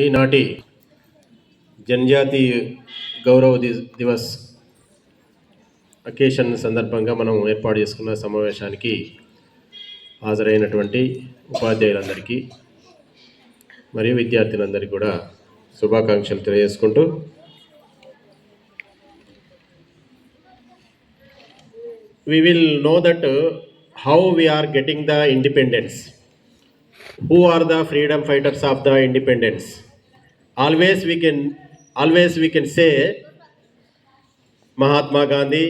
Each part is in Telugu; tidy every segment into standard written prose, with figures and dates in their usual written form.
ఈనాటి జనజాతీయ గౌరవ దివస్ అకేషన్ సందర్భంగా మనం ఏర్పాటు చేసుకున్న సమావేశానికి హాజరైనటువంటి ఉపాధ్యాయులందరికీ మరియు విద్యార్థులందరికీ కూడా శుభాకాంక్షలు తెలియజేసుకుంటూ we will know that how we are getting the independence. Who are the freedom fighters of the independence? Always we can say Mahatma Gandhi,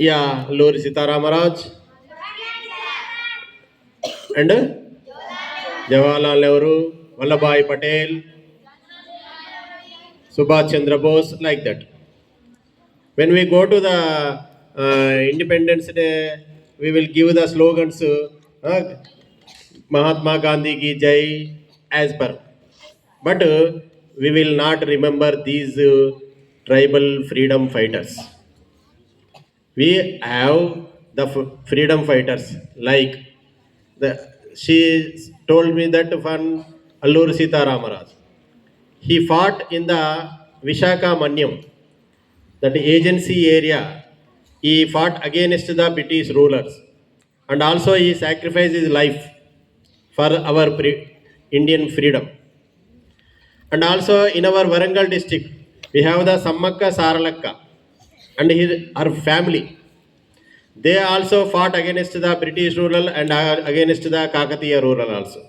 Alluri Sita Ramaraj, and Jawaharlal Nehru, Vallabhbhai Patel, Subhash Chandra Bose, like that. When we go to the Independence Day, we will give the slogans Mahatma Gandhi ki Jai as per. But we will not remember these tribal freedom fighters. We have the freedom fighters like she told me that one Alluri Sita Ramaraj. He fought in the Vishaka Manyam, that agency area. He fought against the British rulers, and also he sacrificed his life for our Indian freedom. And also in our Warangal district, we have the Sammakka Saralakka and her family. They also fought against the British ruler and against the Kakatiya ruler also.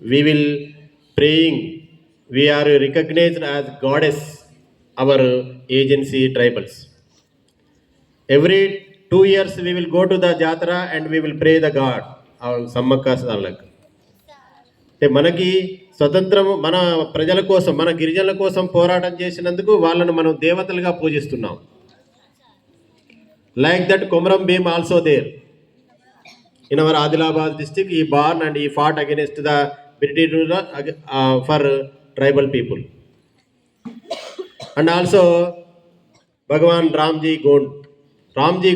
We will praying, we are recognized as goddess, our agency tribals. Every 2 years we will go to the Jatra and we will pray the God, our Sammakka Saralakka. మనకి స్వతంత్రం మన ప్రజల కోసం, మన గిరిజనుల కోసం పోరాటం చేసినందుకు వాళ్ళను మనం దేవతలుగా పూజిస్తున్నాం. Like that, Komram Bhim also there. In our Adilabad district, he born and he fought against the British ruler for tribal people. And also Bhagwan Ramji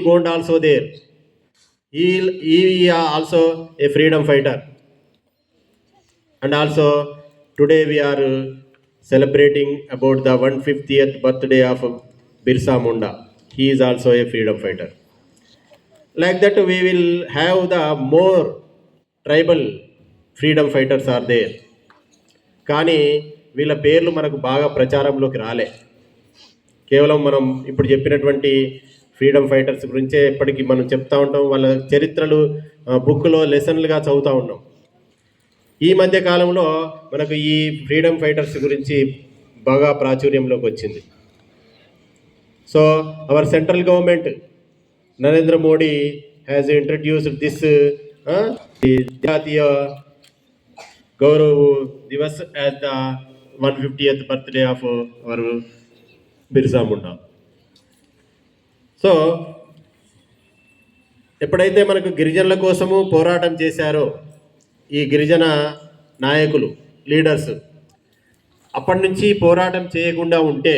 Gond also there. He also a freedom fighter. And also today we are celebrating about the 150th birthday of Birsa Munda. He is also a freedom fighter. Like that, we will have the more tribal freedom fighters are there. కానీ వీళ్ళ పేర్లు మనకు బాగా ప్రచారంలోకి రాలే. కేవలం మనం ఇప్పుడు చెప్పినటువంటి ఫ్రీడమ్ ఫైటర్స్ గురించే ఎప్పటికీ మనం చెప్తా ఉంటాం. వాళ్ళ చరిత్రలు బుక్లో లెసన్లుగా చదువుతూ ఉన్నాం. ఈ మధ్య కాలంలో మనకు ఈ ఫ్రీడమ్ ఫైటర్స్ గురించి బాగా ప్రాచుర్యంలోకి వచ్చింది. So our central government Narendra Modi has introduced this Jatiya Gaurav Divas as the 150th birthday of our Birsa Munda. So ఎప్పుడైతే మనకు గిరిజనుల కోసము పోరాటం చేశారో ఈ గిరిజన నాయకులు, లీడర్స్, అప్పటి నుంచి పోరాటం చేయకుండా ఉంటే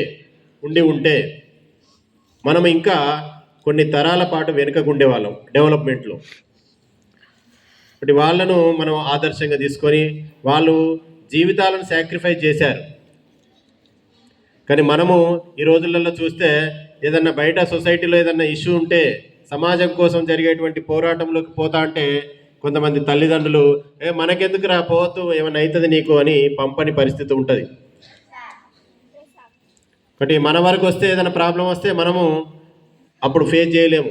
మనం ఇంకా కొన్ని తరాల పాటు వెనుకకుండేవాళ్ళం డెవలప్మెంట్లో. ఇప్పుడు వాళ్ళను మనం ఆదర్శంగా తీసుకొని వాళ్ళు జీవితాలను సాక్రిఫైస్ చేశారు. కానీ మనము ఈ రోజులలో చూస్తే ఏదన్నా బయట సొసైటీలో ఏదన్నా ఇష్యూ ఉంటే, సమాజం కోసం జరిగేటువంటి పోరాటంలోకి పోతా అంటే కొంతమంది తల్లిదండ్రులు మనకెందుకు రా, పోతూ ఏమైనా అవుతుంది నీకు అని పంపని పరిస్థితి ఉంటుంది. కాబట్టి మన వరకు వస్తే ఏదైనా ప్రాబ్లం వస్తే మనము అప్పుడు ఫేస్ చేయలేము.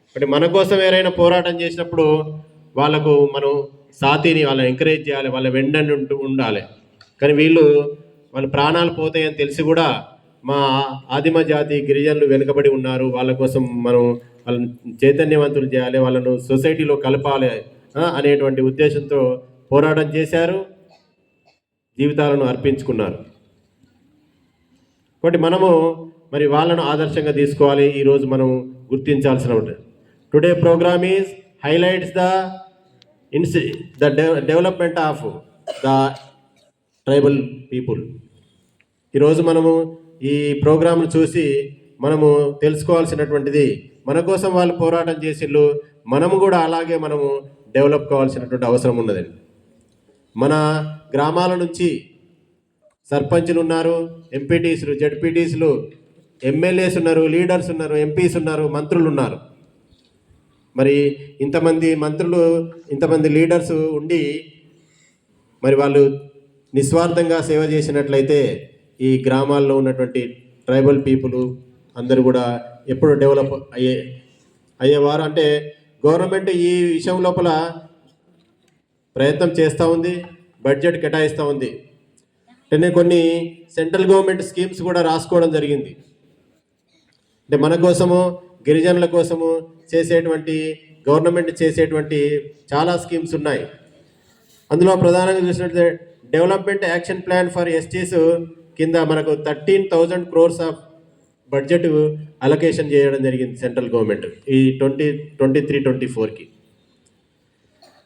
కాబట్టి మన కోసం ఎవరైనా పోరాటం చేసినప్పుడు వాళ్ళకు మనం సాతిని వాళ్ళని ఎంకరేజ్ చేయాలి, వాళ్ళ వెంటనే ఉండాలి. కానీ వాళ్ళ ప్రాణాలు పోతాయని తెలిసి కూడా మా ఆదిమ జాతి గిరిజనులు వెనుకబడి ఉన్నారు, వాళ్ళ కోసం మనం వాళ్ళని చైతన్యవంతులు చేయాలి, వాళ్ళను సొసైటీలో కలపాలి అనేటువంటి ఉద్దేశంతో పోరాటం చేశారు, జీవితాలను అర్పించుకున్నారు. కాబట్టి మనము మరి వాళ్ళను ఆదర్శంగా తీసుకోవాలి. ఈరోజు మనం గుర్తించాల్సిన ఉంటుంది. Today program is highlights the development of the tribal people. ఈరోజు మనము ఈ ప్రోగ్రాంను చూసి మనము తెలుసుకోవాల్సినటువంటిది, మన కోసం వాళ్ళు పోరాటం చేసిళ్ళు, మనము కూడా అలాగే మనము డెవలప్ కావాల్సినటువంటి అవసరం ఉన్నదండి. మన గ్రామాల నుంచి సర్పంచులు ఉన్నారు, ఎంపీటీసులు, జడ్పీటీసులు, ఎమ్మెల్యేస్ ఉన్నారు, లీడర్స్ ఉన్నారు, ఎంపీస్ ఉన్నారు, మంత్రులు ఉన్నారు. మరి ఇంతమంది మంత్రులు, ఇంతమంది లీడర్స్ ఉండి మరి వాళ్ళు నిస్వార్థంగా సేవ చేసినట్లయితే ఈ గ్రామాల్లో ఉన్నటువంటి ట్రైబల్ పీపుల్ అందరూ కూడా ఎప్పుడు డెవలప్ అయ్యేవారు. అంటే గవర్నమెంట్ ఈ విషయం లోపల ప్రయత్నం చేస్తూ ఉంది, బడ్జెట్ కేటాయిస్తూ ఉంది. అంటే కొన్ని సెంట్రల్ గవర్నమెంట్ స్కీమ్స్ కూడా రాసుకోవడం జరిగింది. అంటే మన కోసము, గిరిజనుల కోసము చేసేటువంటి గవర్నమెంట్ చేసేటువంటి చాలా స్కీమ్స్ ఉన్నాయి. అందులో ప్రధానంగా చూసినట్లయితే డెవలప్మెంట్ యాక్షన్ ప్లాన్ ఫర్ ఎస్టీస్ కింద మనకు 13,000 crores ఆఫ్ బడ్జెట్ అలొకేషన్ చేయడం జరిగింది సెంట్రల్ గవర్నమెంట్ ఈ 2023-24కి.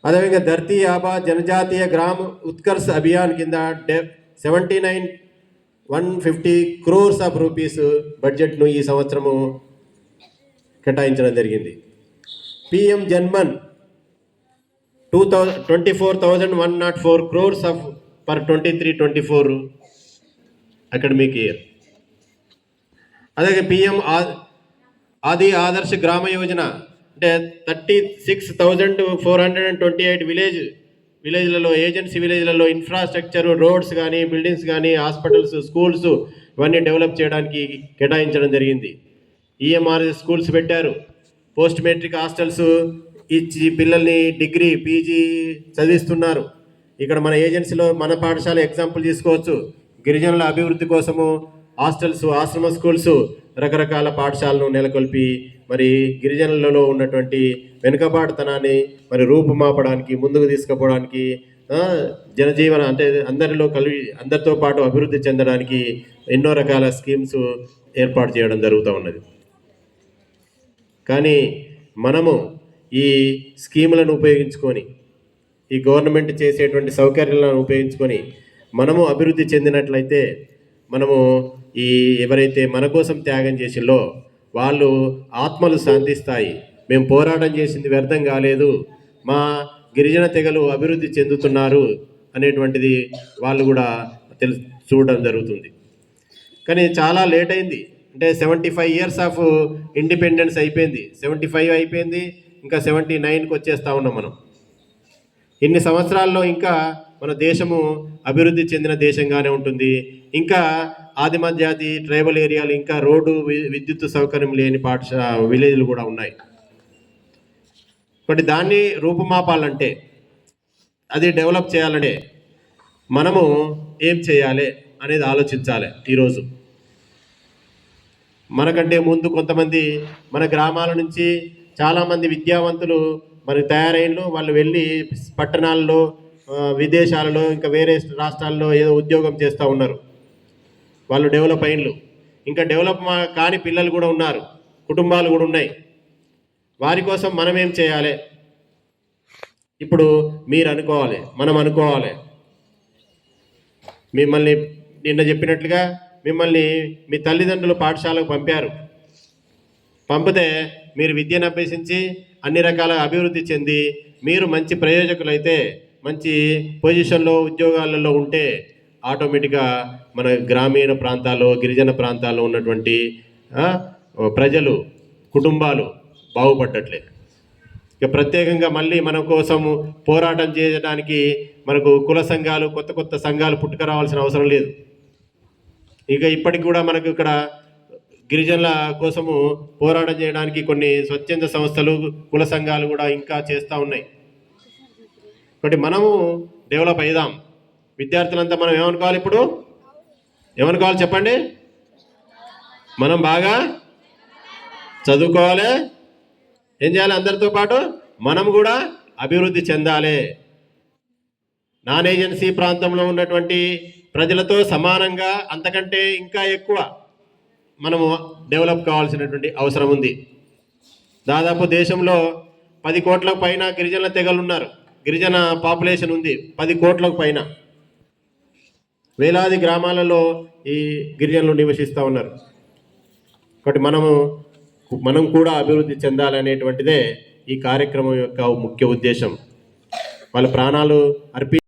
అదేవిధంగా ధర్తీ ఆబా జనజాతీయ గ్రామ ఉత్కర్ష్ అభియాన్ కింద 79,150 crores ఆఫ్ రూపీస్ బడ్జెట్ను ఈ సంవత్సరము కేటాయించడం జరిగింది. PM JANMAN 24,104 crores of for 23-24 academic year. అలాగే పిఎం ఆది ఆదర్శ గ్రామ యోజన అంటే 36,428 విలేజ్లలో, ఏజెన్సీ విలేజ్లలో ఇన్ఫ్రాస్ట్రక్చర్, రోడ్స్ కానీ, బిల్డింగ్స్ కానీ, హాస్పిటల్స్, స్కూల్స్ ఇవన్నీ డెవలప్ చేయడానికి కేటాయించడం జరిగింది. ఈఎంఆర్ స్కూల్స్ పెట్టారు, పోస్ట్ మెట్రిక్ హాస్టల్స్ ఇచ్చి పిల్లల్ని డిగ్రీ, పీజీ చదివిస్తున్నారు. ఇక్కడ మన ఏజెన్సీలో మన పాఠశాల ఎగ్జాంపుల్ తీసుకోవచ్చు. గిరిజనుల అభివృద్ధి కోసము హాస్టల్స్, ఆశ్రమ స్కూల్స్, రకరకాల పాఠశాలను నెలకొల్పి మరి గిరిజనులలో ఉన్నటువంటి వెనుకబాటుతనాన్ని మరి రూపుమాపడానికి, ముందుకు తీసుకుపోవడానికి, జనజీవన అంటే అందరితో పాటు అభివృద్ధి చెందడానికి ఎన్నో రకాల స్కీమ్స్ ఏర్పాటు చేయడం జరుగుతూ ఉన్నది. కానీ మనము ఈ స్కీములను ఉపయోగించుకొని, ఈ గవర్నమెంట్ చేసేటువంటి సౌకర్యాలను ఉపయోగించుకొని మనము అభివృద్ధి చెందినట్లయితే మనము ఈ ఎవరైతే మన కోసం త్యాగం చేసిందో వాళ్ళు ఆత్మలు శాంతిస్తాయి. మేము పోరాటం చేసింది వ్యర్థం కాలేదు, మా గిరిజన తెగలు అభివృద్ధి చెందుతున్నారు అనేటువంటిది వాళ్ళు కూడా చూడడం జరుగుతుంది. కానీ చాలా లేట్ అయింది. అంటే 75 years ఆఫ్ ఇండిపెండెన్స్ అయిపోయింది, 75 అయిపోయింది, ఇంకా 79కి వచ్చేస్తూ ఉన్నాం మనం. ఇన్ని సంవత్సరాల్లో ఇంకా మన దేశము అభివృద్ధి చెందిన దేశంగానే ఉంటుంది. ఇంకా ఆదిమ జాతి ట్రైబల్ ఏరియాలు, ఇంకా రోడ్డు, విద్యుత్ సౌకర్యం లేని విలేజ్లు కూడా ఉన్నాయి. కాబట్టి దాన్ని రూపుమాపాలంటే, అది డెవలప్ చేయాలంటే మనము ఏం చేయాలి అనేది ఆలోచించాలి. ఈరోజు మనకంటే ముందు కొంతమంది మన గ్రామాల నుంచి చాలామంది విద్యావంతులు మనకు తయారైనలు, వాళ్ళు వెళ్ళి పట్టణాల్లో, విదేశాలలో, ఇంకా వేరే రాష్ట్రాల్లో ఏదో ఉద్యోగం చేస్తూ ఉన్నారు. వాళ్ళు డెవలప్ అయినలు. ఇంకా డెవలప్ కాని పిల్లలు కూడా ఉన్నారు, కుటుంబాలు కూడా ఉన్నాయి. వారి కోసం మనం ఏం చేయాలి? ఇప్పుడు మీరు అనుకోవాలి, మనం అనుకోవాలి. మిమ్మల్ని నిన్న చెప్పినట్లుగా మిమ్మల్ని మీ తల్లిదండ్రులు పాఠశాలకు పంపారు. పంపితే మీరు విద్యను అభ్యసించి అన్ని రకాల అభివృద్ధి చెంది మీరు మంచి ప్రయోజకులైతే, మంచి పొజిషన్లో, ఉద్యోగాలలో ఉంటే ఆటోమేటిక్గా మన గ్రామీణ ప్రాంతాల్లో, గిరిజన ప్రాంతాల్లో ఉన్నటువంటి ప్రజలు, కుటుంబాలు బాగుపడ్డట్లే. ఇక ప్రత్యేకంగా మళ్ళీ మన కోసం పోరాటం చేయడానికి మనకు కుల సంఘాలు, కొత్త కొత్త సంఘాలు పుట్టుకురావాల్సిన అవసరం లేదు. ఇక ఇప్పటికి కూడా మనకు ఇక్కడ గిరిజనుల కోసము పోరాటం చేయడానికి కొన్ని స్వచ్ఛంద సంస్థలు, కుల సంఘాలు కూడా ఇంకా చేస్తూ ఉన్నాయి. కాబట్టి మనము డెవలప్ అయిదాం. విద్యార్థులంతా మనం ఏమనుకోవాలి? ఇప్పుడు ఏమనుకోవాలి చెప్పండి? మనం బాగా చదువుకోవాలి. ఏం చేయాలి? అందరితో పాటు మనం కూడా అభివృద్ధి చెందాలి. నాన్ ఏజెన్సీ ప్రాంతంలో ఉన్నటువంటి ప్రజలతో సమానంగా, అంతకంటే ఇంకా ఎక్కువ మనము డెవలప్ కావాల్సినటువంటి అవసరం ఉంది. దాదాపు దేశంలో 10 కోట్లకు పైన గిరిజన తెగలు ఉన్నారు. గిరిజన పాపులేషన్ ఉంది 10 కోట్లకు పైన. వేలాది గ్రామాలలో ఈ గిరిజనులు నివసిస్తూ ఉన్నారు. కాబట్టి మనం కూడా అభివృద్ధి చెందాలనేటువంటిదే ఈ కార్యక్రమం యొక్క ముఖ్య ఉద్దేశం. వాళ్ళ ప్రాణాలు